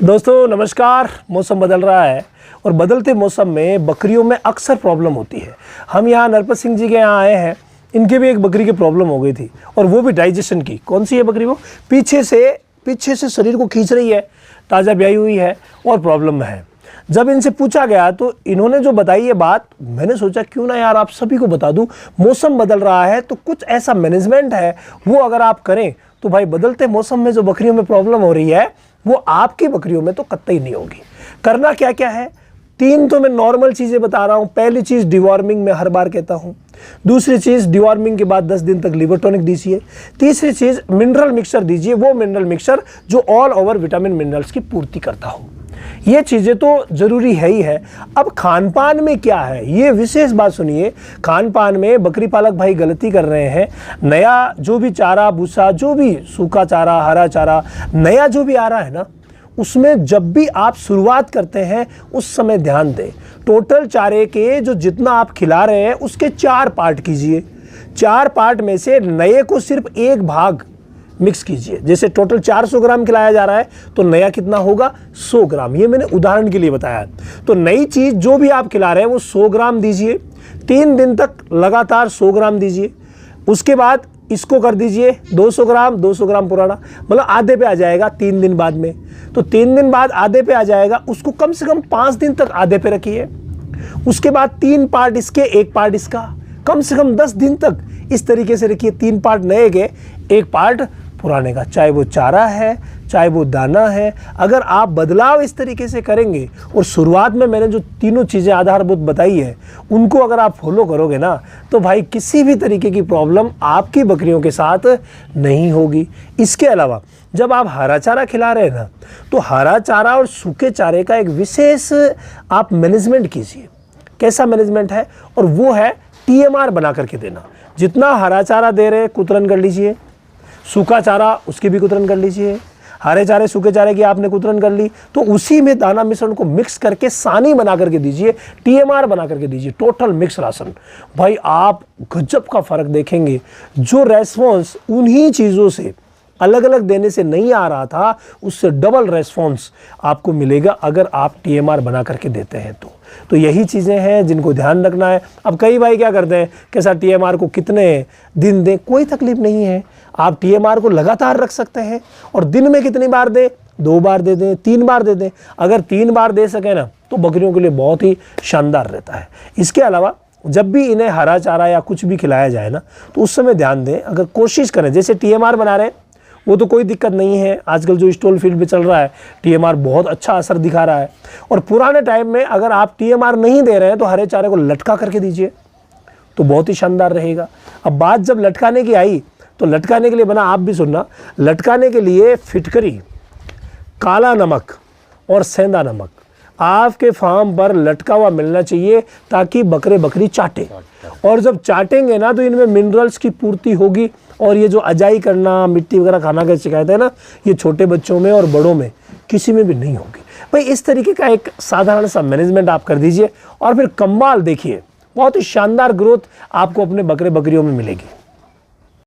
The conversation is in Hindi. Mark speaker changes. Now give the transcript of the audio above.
Speaker 1: दोस्तों नमस्कार। मौसम बदल रहा है और बदलते मौसम में बकरियों में अक्सर प्रॉब्लम होती है। हम यहाँ नरपत सिंह जी के यहाँ आए हैं। इनके भी एक बकरी की प्रॉब्लम हो गई थी और वो भी डाइजेशन की। कौन सी है बकरी? वो पीछे से शरीर को खींच रही है, ताज़ा ब्याई हुई है और प्रॉब्लम है। जब इनसे पूछा गया तो इन्होंने जो बताई ये बात, मैंने सोचा क्यों ना यार आप सभी को बता दूं। मौसम बदल रहा है तो कुछ ऐसा मैनेजमेंट है वो अगर आप करें तो भाई बदलते मौसम में जो बकरियों में प्रॉब्लम हो रही है वो आपकी बकरियों में तो कतई नहीं होगी। करना क्या क्या है? 3 तो मैं नॉर्मल चीज़ें बता रहा हूँ। पहली चीज़ डिवॉर्मिंग, मैं हर बार कहता हूँ। दूसरी चीज़ डिवॉर्मिंग के बाद 10 दिन तक लिवर टॉनिक दीजिए। तीसरी चीज़ मिनरल मिक्सचर दीजिए, वो मिनरल मिक्सचर जो ऑल ओवर विटामिन मिनरल्स की पूर्ति करता हो। ये चीज़ें तो ज़रूरी है ही है। अब खान पान में क्या है, ये विशेष बात सुनिए। खान पान में बकरी पालक भाई गलती कर रहे हैं। नया जो भी चारा भूसा, जो भी सूखा चारा, हरा चारा, नया जो भी आ रहा है ना, उसमें जब भी आप शुरुआत करते हैं उस समय ध्यान दें। टोटल चारे के जो जितना आप खिला रहे हैं उसके 4 पार्ट कीजिए। 4 पार्ट में से नए को सिर्फ 1 भाग मिक्स कीजिए। जैसे टोटल 400 ग्राम खिलाया जा रहा है तो नया कितना होगा? 100 ग्राम। ये मैंने उदाहरण के लिए बताया। तो नई चीज़ जो भी आप खिला रहे हैं वो 100 ग्राम दीजिए। 3 दिन तक लगातार 100 ग्राम दीजिए। उसके बाद इसको कर दीजिए 200 ग्राम, 200 ग्राम पुराना, मतलब आधे पे आ जाएगा 3 दिन बाद में। तो 3 दिन बाद आधे पे आ जाएगा, उसको कम से कम 5 दिन तक आधे पे रखिए। उसके बाद 3 पार्ट इसके, 1 पार्ट इसका, कम से कम 10 दिन तक इस तरीके से रखिए। 3 पार्ट नए के, 1 पार्ट पुराने का, चाहे वो चारा है चाहे वो दाना है। अगर आप बदलाव इस तरीके से करेंगे और शुरुआत में मैंने जो तीनों चीज़ें आधारभूत बताई है उनको अगर आप फॉलो करोगे ना तो भाई किसी भी तरीके की प्रॉब्लम आपकी बकरियों के साथ नहीं होगी। इसके अलावा जब आप हरा चारा खिला रहे हैं ना तो हरा चारा और सूखे चारे का एक विशेष आप मैनेजमेंट कीजिए। कैसा मैनेजमेंट है? और वो है TMR बना करके देना। जितना हरा चारा दे रहे कुतरन कर लीजिए, सूखा चारा उसकी भी कुतरन कर लीजिए। हरे चारे सूखे चारे की आपने कुतरन कर ली तो उसी में दाना मिश्रण को मिक्स करके सानी बना करके दीजिए, TMR बना करके दीजिए, टोटल मिक्स राशन। भाई आप गजब का फ़र्क देखेंगे। जो रेस्पॉन्स उन्हीं चीज़ों से अलग अलग देने से नहीं आ रहा था उससे डबल रेस्पॉन्स आपको मिलेगा अगर आप TMR बना करके देते हैं तो यही चीज़ें हैं जिनको ध्यान रखना है। अब कई भाई क्या करते हैं, कैसा TMR को कितने दिन दें? कोई तकलीफ नहीं है। आप TMR को लगातार रख सकते हैं और दिन में कितनी बार दें? 2 बार दे दें, 3 बार दे दें। अगर 3 बार दे सकें ना तो बकरियों के लिए बहुत ही शानदार रहता है। इसके अलावा जब भी इन्हें हरा चारा या कुछ भी खिलाया जाए ना तो उस समय ध्यान दें। अगर कोशिश करें, जैसे TMR बना रहे हैं वो तो कोई दिक्कत नहीं है। आजकल जो स्टॉल फील्ड पे चल रहा है TMR बहुत अच्छा असर दिखा रहा है। और पुराने टाइम में अगर आप TMR नहीं दे रहे हैं तो हरे चारे को लटका करके दीजिए तो बहुत ही शानदार रहेगा। अब बात जब लटकाने की आई तो लटकाने के लिए बना, आप भी सुनना, लटकाने के लिए फिटकरी, काला नमक और सेंधा नमक आपके फार्म पर लटका हुआ मिलना चाहिए ताकि बकरी चाटे। और जब चाटेंगे ना तो इनमें मिनरल्स की पूर्ति होगी। और ये जो अजाई करना, मिट्टी वगैरह खाना की शिकायत है ना, ये छोटे बच्चों में और बड़ों में किसी में भी नहीं होगी। भाई इस तरीके का एक साधारण सा मैनेजमेंट आप कर दीजिए और फिर कमाल देखिए, बहुत ही शानदार ग्रोथ आपको अपने बकरियों में मिलेगी।